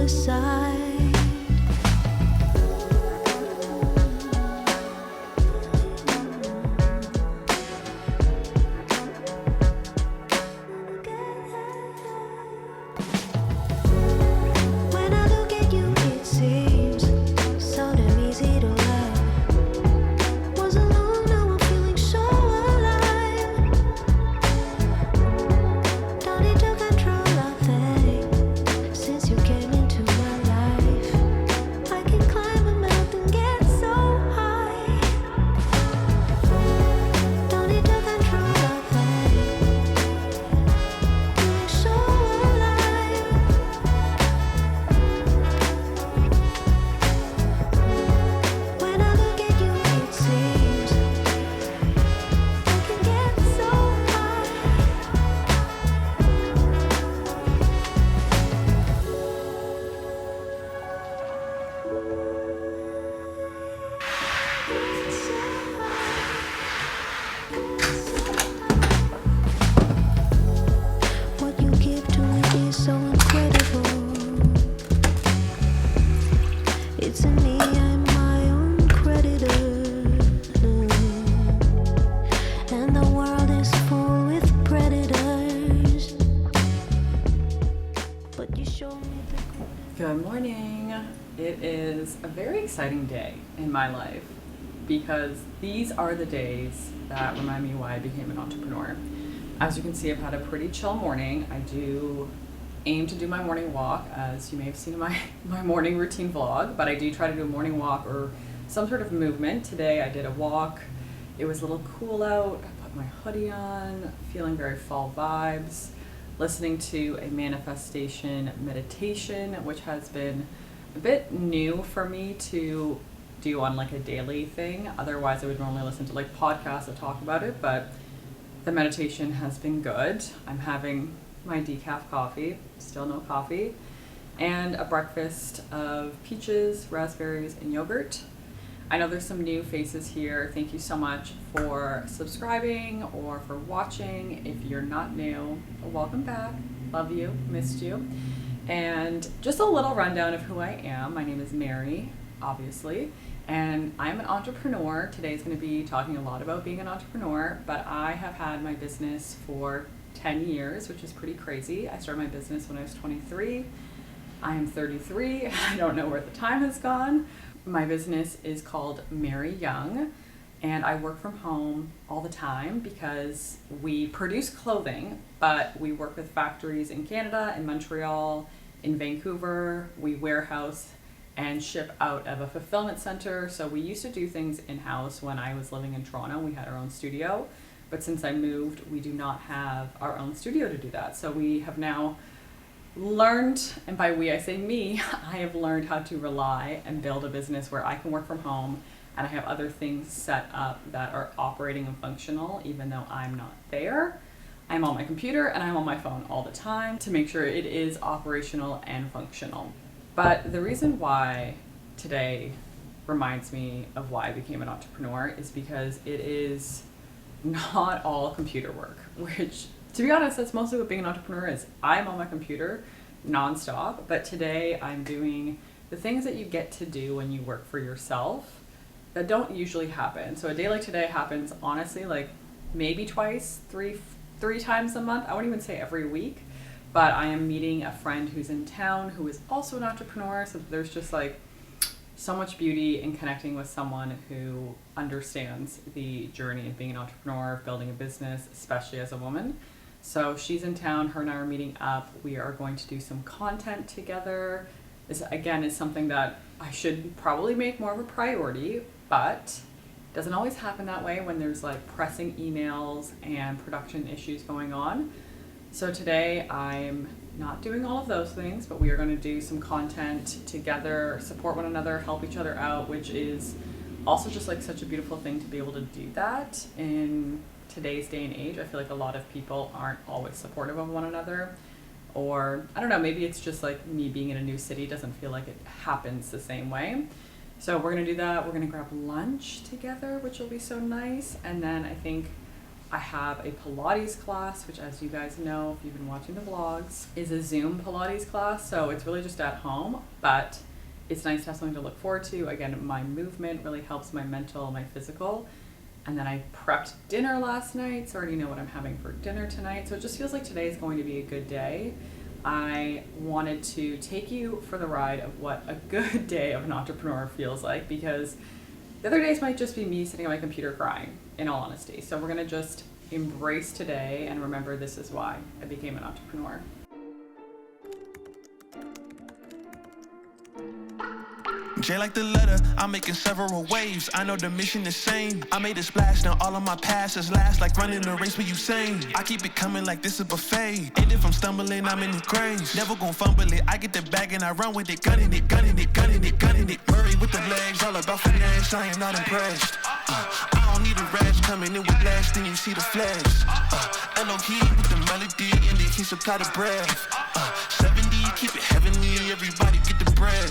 aside. When I look at you, it seems so damn easy to love. Was alone, now I'm feeling so alive. Don't need to control a thing since you came into my life. I can climb a mountain, get so high. Don't need to control a thing. Feeling so alive. When I look at you, it seems I can get so high. What you give to me is so incredible. It's in me, I'm my own creditor. And the world is full with predators. But you show me the good. Good morning. It is a very exciting day in my life because these are the days that remind me why I became an entrepreneur. As you can see, I've had a pretty chill morning. I do aim to do my morning walk, as you may have seen in my morning routine vlog, but I do try to do a morning walk or some sort of movement. Today I did a walk. It was a little cool out. I put my hoodie on, feeling very fall vibes, listening to a manifestation meditation, which has been a bit new for me to do on like a daily thing. Otherwise I would normally listen to like podcasts that talk about it, but the meditation has been good. I'm having my decaf coffee, still no coffee, and a breakfast of peaches, raspberries, and yogurt. I know there's some new faces here. Thank you so much for subscribing or for watching. If you're not new, welcome back. Love you, missed you. And just a little rundown of who I am. My name is Mary, obviously, and I'm an entrepreneur. Today's going to be talking a lot about being an entrepreneur, but I have had my business for 10 years, which is pretty crazy. I started my business when I was 23. I am 33. I don't know where the time has gone. My business is called Mary Young, and I work from home all the time because we produce clothing, but we work with factories in Canada, in Montreal, in Vancouver. We warehouse and ship out of a fulfillment center. So we used to do things in-house when I was living in Toronto. We had our own studio, but since I moved, we do not have our own studio to do that. So we have now learned, and by we I say me, I have learned how to rely and build a business where I can work from home and I have other things set up that are operating and functional even though I'm not there. I'm on my computer and I'm on my phone all the time to make sure it is operational and functional. But the reason why today reminds me of why I became an entrepreneur is because it is not all computer work, which, to be honest, that's mostly what being an entrepreneur is. I'm on my computer nonstop, but today I'm doing the things that you get to do when you work for yourself that don't usually happen. So a day like today happens honestly like maybe twice, three times a month. I wouldn't even say every week, but I am meeting a friend who's in town who is also an entrepreneur. So there's just like so much beauty in connecting with someone who understands the journey of being an entrepreneur, of building a business, especially as a woman. So she's in town, her and I are meeting up. We are going to do some content together. This again is something that I should probably make more of a priority, but it doesn't always happen that way when there's like pressing emails and production issues going on. So today I'm not doing all of those things, but we are going to do some content together, support one another, help each other out, which is also just like such a beautiful thing to be able to do that in today's day and age. I feel like a lot of people aren't always supportive of one another, or I don't know, maybe it's just like me being in a new city doesn't feel like it happens the same way. So we're gonna do that. We're gonna grab lunch together, which will be so nice. And then I think I have a Pilates class, which, as you guys know, if you've been watching the vlogs, is a Zoom Pilates class. So it's really just at home, but it's nice to have something to look forward to. Again, my movement really helps my mental, my physical. And then I prepped dinner last night, so I already know what I'm having for dinner tonight. So it just feels like today is going to be a good day. I wanted to take you for the ride of what a good day of an entrepreneur feels like, because the other days might just be me sitting at my computer crying, in all honesty. So we're gonna just embrace today and remember this is why I became an entrepreneur. J like the letter, I'm making several waves. I know the mission is same. I made a splash, now all of my passes last like running a race with Usain. I keep it coming like this is a buffet. And if I'm stumbling, I'm in the graves. Never gon' fumble it, I get the bag and I run with it. Gunning it, gunning it, gunning it, gunning it. Murray with the legs, all about finesse, I am not impressed. I don't need a rash coming in with last, then you see the flash. Elohim with the melody and the he supply the breath. 70, keep it heavenly, everybody get the bread.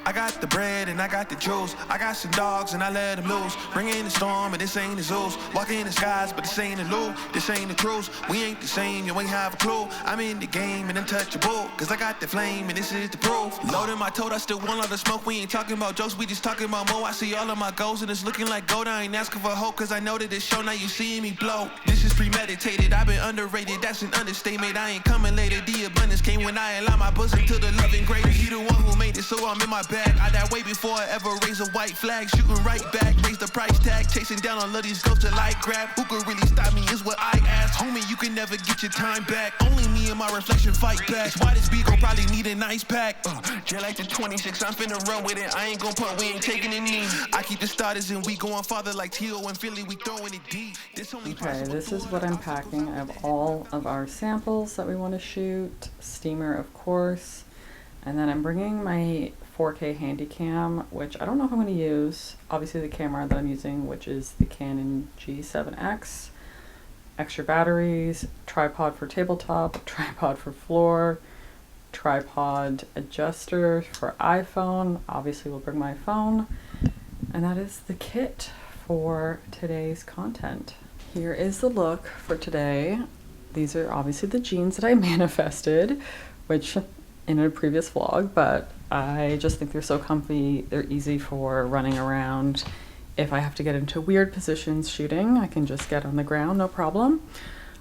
I got the bread and I got the juice. I got some dogs and I let them loose. Bring in the storm and this ain't the Zeus. Walk in the skies but this ain't the loop. This ain't the truth. We ain't the same, you ain't have a clue. I'm in the game and untouchable, cause I got the flame and this is the proof. Loading my tote, I still want all the smoke. We ain't talking about jokes, we just talking about more. I see all of my goals and it's looking like gold. I ain't asking for hope cause I know that it's show. Now you seeing me blow. This is premeditated, I've been underrated. That's an understatement, I ain't coming later. The abundance came when I allowed my bosom to the loving greater. He the one who made it, so I'm in my bag. I died way before I ever raise a white flag. Shooting right back, raise the price tag. Chasing down all of these ghosts till I grab. Who could really stop me is what I ask. Homie, you can never get your time back. Only me and my reflection fight back. That's why this beat gon' probably need an ice pack. Just like the 26, I'm finna run with it. I ain't gon' punt, we ain't taking it knee. I keep the starters and we going farther like T.O. and Philly, we throwing it deep. Okay, this is what I'm packing. I have all of our samples that we want to shoot. Steamer, of course. And then I'm bringing my 4K Handycam, which I don't know if I'm going to use. Obviously the camera that I'm using, which is the Canon G7X. Extra batteries, tripod for tabletop, tripod for floor, tripod adjuster for iPhone. Obviously we'll bring my phone. And that is the kit for today's content. Here is the look for today. These are obviously the jeans that I manifested, which in a previous vlog, but I just think they're so comfy. They're easy for running around. If I have to get into weird positions shooting, I can just get on the ground, no problem.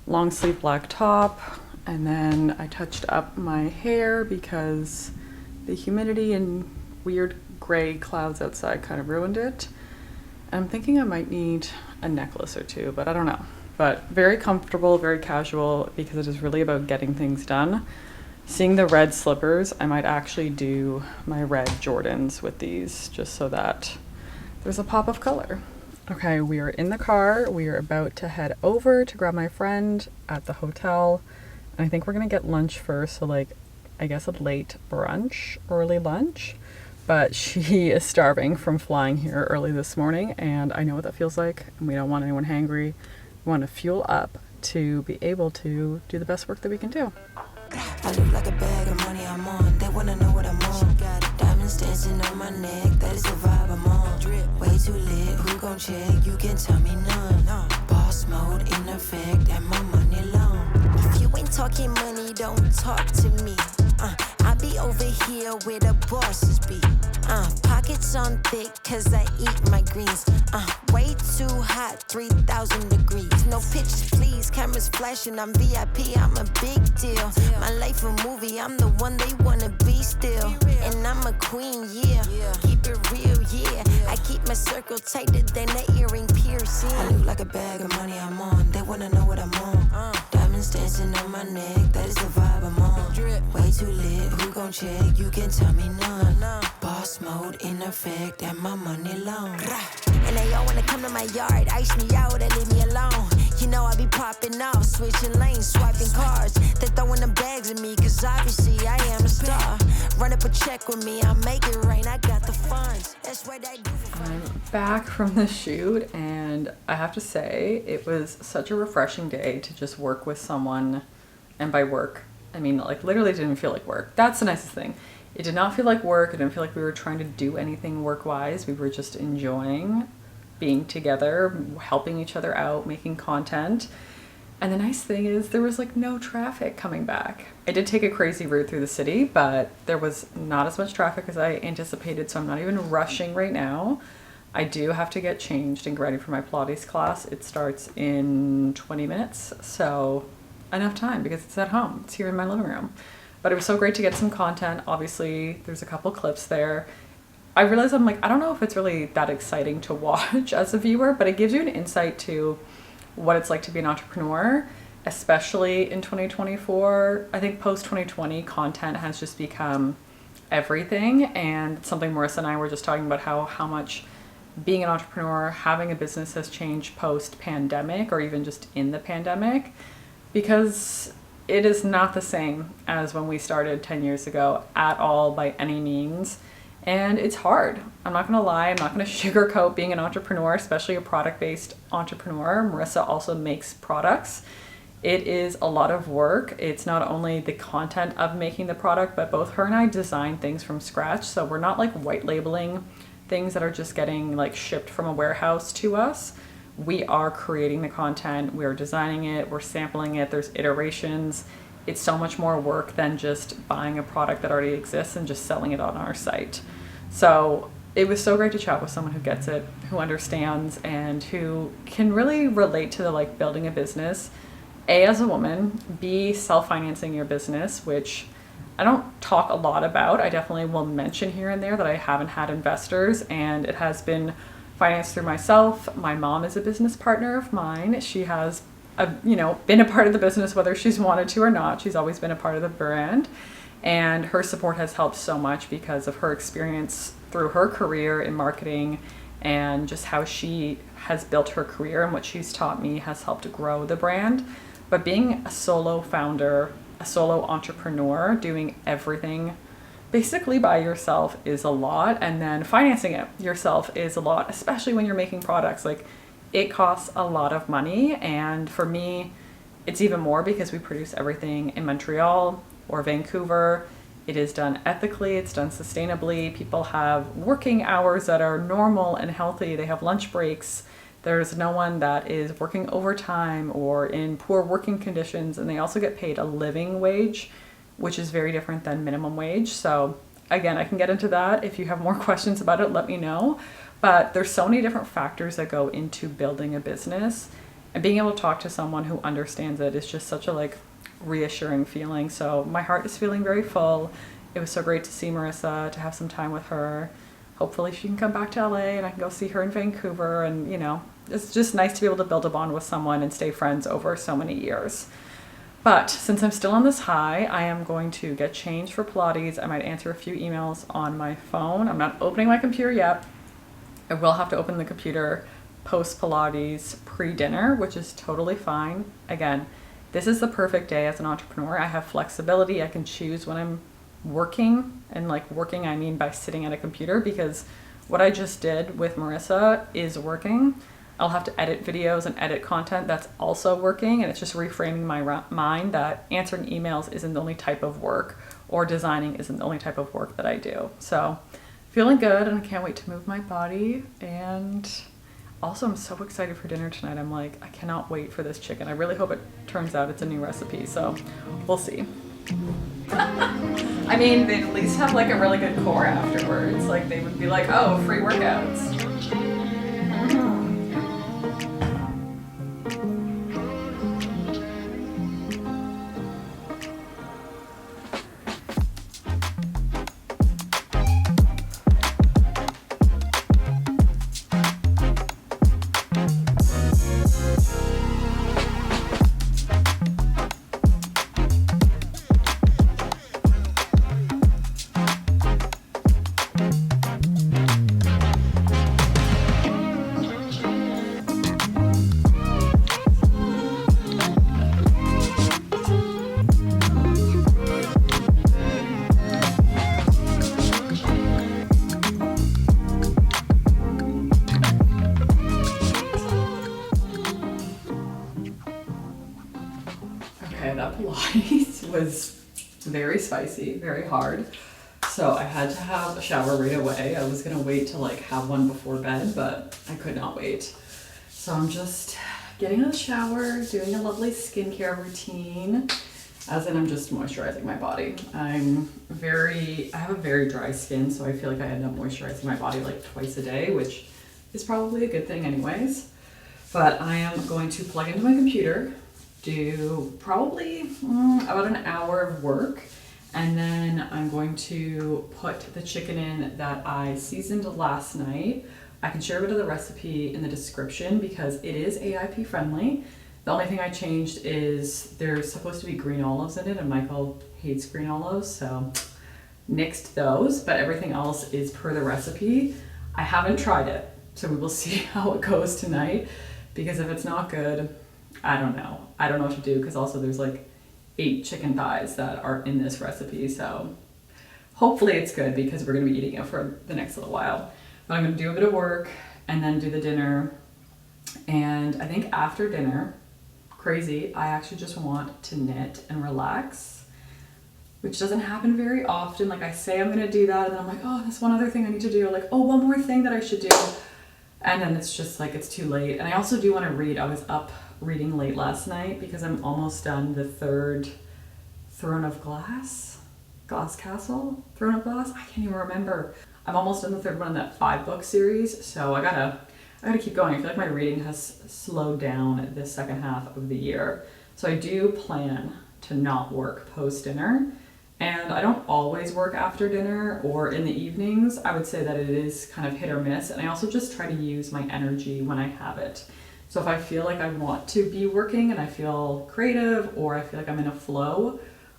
Long sleeve black top, and then I touched up my hair because the humidity and weird gray clouds outside kind of ruined it. I'm thinking I might need a necklace or two, but I don't know. But very comfortable, very casual, because it is really about getting things done. Seeing the red slippers, I might actually do my red Jordans with these, just so that there's a pop of color. Okay, we are in the car. We are about to head over to grab my friend at the hotel. And I think we're gonna get lunch first, so like, I guess a late brunch, early lunch. But she is starving from flying here early this morning, and I know what that feels like, and we don't want anyone hangry. We want to fuel up to be able to do the best work that we can do. I look like a bag of money I'm on. They wanna know what I'm on. Got diamonds dancing on my neck. That is the vibe I'm on. Way too lit. Who gon' check? You can tell me none. Boss mode in effect, and my money long. If you ain't talking money, don't talk to me. I be over here where the bosses be. Pockets on thick, cause I eat my greens. Way too hot, 3,000 degrees. No pictures, please. Cameras flashing, I'm VIP, I'm a big deal. My life a movie, I'm the one they wanna be still. And I'm a queen, yeah. Keep it real, yeah. I keep my circle tighter than the earring piercing. I look like a bag of money I'm on. They wanna know what I'm on. Diamonds dancing on my neck, that is the vibe I'm on. Way too lit, who gon' check? You can tell me none. Boss mode in effect, and my money long. And they all wanna come to my yard, ice me out and leave me alone. You know I be popping off, switching lanes, swiping cars. They throwing them bags at me, cause obviously I am a star. Run up a check with me, I'll make it rain, I got the funds. That's what I do for fun. I'm back from the shoot, and I have to say it was such a refreshing day to just work with someone. And by work, I mean like literally didn't feel like work. That's the nicest thing. It did not feel like work. It didn't feel like we were trying to do anything work-wise. We were just enjoying being together, helping each other out, making content. And the nice thing is there was like no traffic coming back. I did take a crazy route through the city, but there was not as much traffic as I anticipated, so I'm not even rushing right now. I do have to get changed and get ready for my Pilates class. It starts in 20 minutes, so enough time because it's at home. It's here in my living room. But it was so great to get some content. Obviously, there's a couple clips there. I realized I'm like, I don't know if it's really that exciting to watch as a viewer, but it gives you an insight to what it's like to be an entrepreneur, especially in 2024. I think post 2020 content has just become everything, and something Marissa and I were just talking about how much being an entrepreneur, having a business has changed post pandemic or even just in the pandemic, because it is not the same as when we started 10 years ago at all by any means. And it's hard. I'm not gonna lie, I'm not gonna sugarcoat being an entrepreneur, especially a product-based entrepreneur. Marissa also makes products. It is a lot of work. It's not only the content of making the product, but both her and I design things from scratch. So we're not like white labeling things that are just getting like shipped from a warehouse to us. We are creating the content, we're designing it, we're sampling it, there's iterations. It's so much more work than just buying a product that already exists and just selling it on our site. So it was so great to chat with someone who gets it, who understands, and who can really relate to the like building a business, A, as a woman, B, self-financing your business, which I don't talk a lot about. I definitely will mention here and there that I haven't had investors, and it has been financed through myself. My mom is a business partner of mine. She has been a part of the business whether she's wanted to or not. She's always been a part of the brand, and her support has helped so much because of her experience through her career in marketing, and just how she has built her career and what she's taught me has helped grow the brand. But being a solo founder, a solo entrepreneur, doing everything basically by yourself is a lot, and then financing it yourself is a lot, especially when you're making products. Like, it costs a lot of money, and for me it's even more because we produce everything in Montreal or Vancouver. It is done ethically, it's done sustainably. People have working hours that are normal and healthy. They have lunch breaks. There's no one that is working overtime or in poor working conditions, and they also get paid a living wage, which is very different than minimum wage. So again, I can get into that. If you have more questions about it, let me know. But there's so many different factors that go into building a business, and being able to talk to someone who understands it is just such a like reassuring feeling. So my heart is feeling very full. It was so great to see Marissa, to have some time with her. Hopefully she can come back to LA and I can go see her in Vancouver, and it's just nice to be able to build a bond with someone and stay friends over so many years. But since I'm still on this high, I am going to get changed for Pilates. I might answer a few emails on my phone. I'm not opening my computer yet. I will have to open the computer post Pilates pre-dinner, which is totally fine. Again, this is the perfect day as an entrepreneur. I have flexibility. I can choose when I'm working, and like working I mean by sitting at a computer, because what I just did with Marissa is working. I'll have to edit videos and edit content that's also working, and it's just reframing my mind that answering emails isn't the only type of work, or designing isn't the only type of work that I do. So feeling good, and I can't wait to move my body. And also I'm so excited for dinner tonight. I'm like, I cannot wait for this chicken. I really hope it turns out it's a new recipe, so we'll see. I mean, they'd at least have like a really good core afterwards. Like, they would be like, oh, free workouts. Okay, that Pilates was very spicy, very hard. So so I had to have a shower right away. I was gonna wait to like have one before bed, but I could not wait. So I'm just getting out of the shower, doing a lovely skincare routine, as in I'm just moisturizing my body. I have a very dry skin, so I feel like I end up moisturizing my body like twice a day, which is probably a good thing anyways. But I am going to plug into my computer, do probably about an hour of work, and then I'm going to put the chicken in that I seasoned last night. I can share a bit of the recipe in the description because it is AIP friendly. The only thing I changed is there's supposed to be green olives in it, and Michael hates green olives, so nixed those, but everything else is per the recipe. I haven't tried it, so we will see how it goes tonight, because if it's not good, I don't know. I don't know what to do, because also there's like 8 chicken thighs that are in this recipe, so hopefully it's good because we're going to be eating it for the next little while. But I'm going to do a bit of work and then do the dinner, and I think after dinner, crazy, I actually just want to knit and relax, which doesn't happen very often. Like I say I'm going to do that, and then I'm like, oh, there's one other thing I need to do, like, oh, one more thing that I should do, and then it's just like it's too late. And I also do want to read. I was up reading late last night because I'm almost done the 3rd Throne of Glass Castle? Throne of Glass? I can't even remember. I'm almost done the 3rd one in that 5-book series, so I gotta keep going. I feel like my reading has slowed down this second half of the year. So I do plan to not work post-dinner, and I don't always work after dinner or in the evenings. I would say that it is kind of hit or miss, and I also just try to use my energy when I have it. So if I feel like I want to be working and I feel creative, or I feel like I'm in a flow,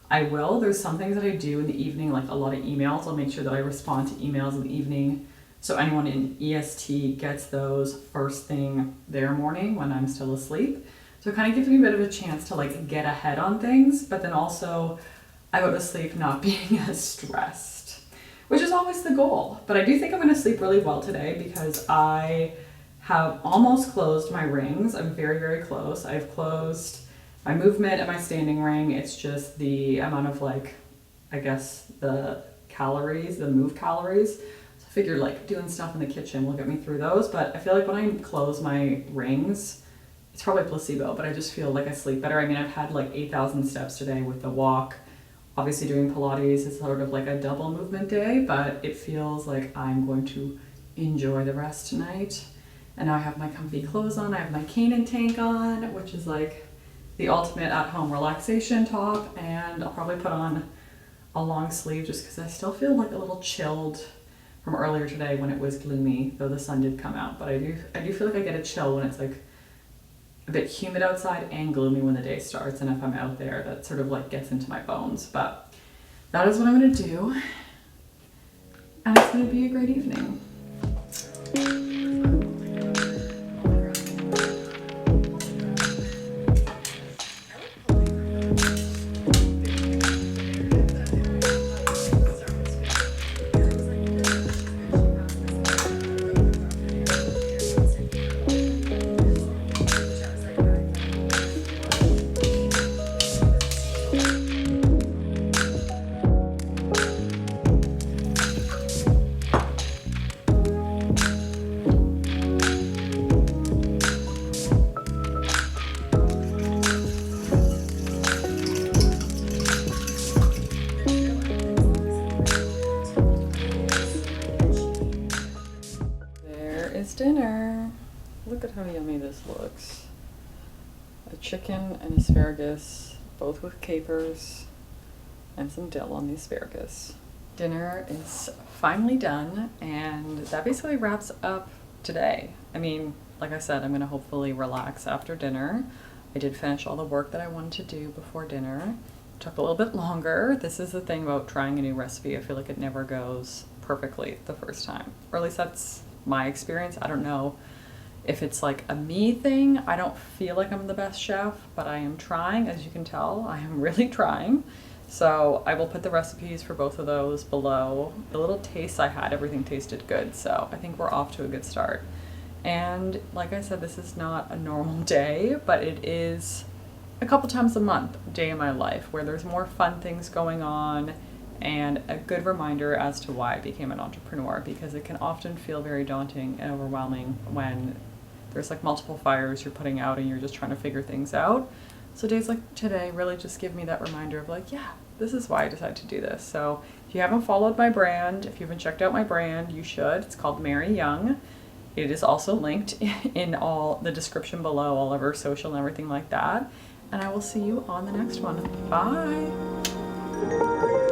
I will. There's some things that I do in the evening, like a lot of emails. I'll make sure that I respond to emails in the evening, so anyone in EST gets those first thing their morning when I'm still asleep. So it kind of gives me a bit of a chance to like get ahead on things, but then also I go to sleep not being as stressed, which is always the goal. But I do think I'm going to sleep really well today because I have almost closed my rings. I'm very, very close. I've closed my movement and my standing ring. It's just the amount of like, I guess the calories, the move calories. So I figured like doing stuff in the kitchen will get me through those. But I feel like when I close my rings, it's probably placebo, but I just feel like I sleep better. I mean, I've had like 8,000 steps today with the walk. Obviously doing Pilates is sort of like a double movement day, but it feels like I'm going to enjoy the rest tonight. And now I have my comfy clothes on. I have my cane and tank on, which is like the ultimate at-home relaxation top. And I'll probably put on a long sleeve just because I still feel like a little chilled from earlier today when it was gloomy, though the sun did come out. But I do feel like I get a chill when it's like a bit humid outside and gloomy when the day starts. And if I'm out there, that sort of like gets into my bones. But that is what I'm going to do. And it's going to be a great evening. Dinner. Look at how yummy this looks. A chicken and asparagus, both with capers, and some dill on the asparagus. Dinner is finally done, and that basically wraps up today. I mean, like I said, I'm gonna hopefully relax after dinner. I did finish all the work that I wanted to do before dinner. It took a little bit longer. This is the thing about trying a new recipe. I feel like it never goes perfectly the first time, or at least that's my experience. I don't know if it's like a me thing. I don't feel like I'm the best chef, but I am trying. As you can tell, I am really trying. So I will put the recipes for both of those below. The little tastes I had, everything tasted good. So I think we're off to a good start. And like I said, this is not a normal day, but it is a couple times a month day in my life where there's more fun things going on and a good reminder as to why I became an entrepreneur, because it can often feel very daunting and overwhelming when there's like multiple fires you're putting out and you're just trying to figure things out. So days like today really just give me that reminder of like, yeah, this is why I decided to do this. So if you haven't followed my brand, if you haven't checked out my brand, you should. It's called Mary Young. It is also linked in all the description below, all of our social and everything like that. And I will see you on the next one. Bye.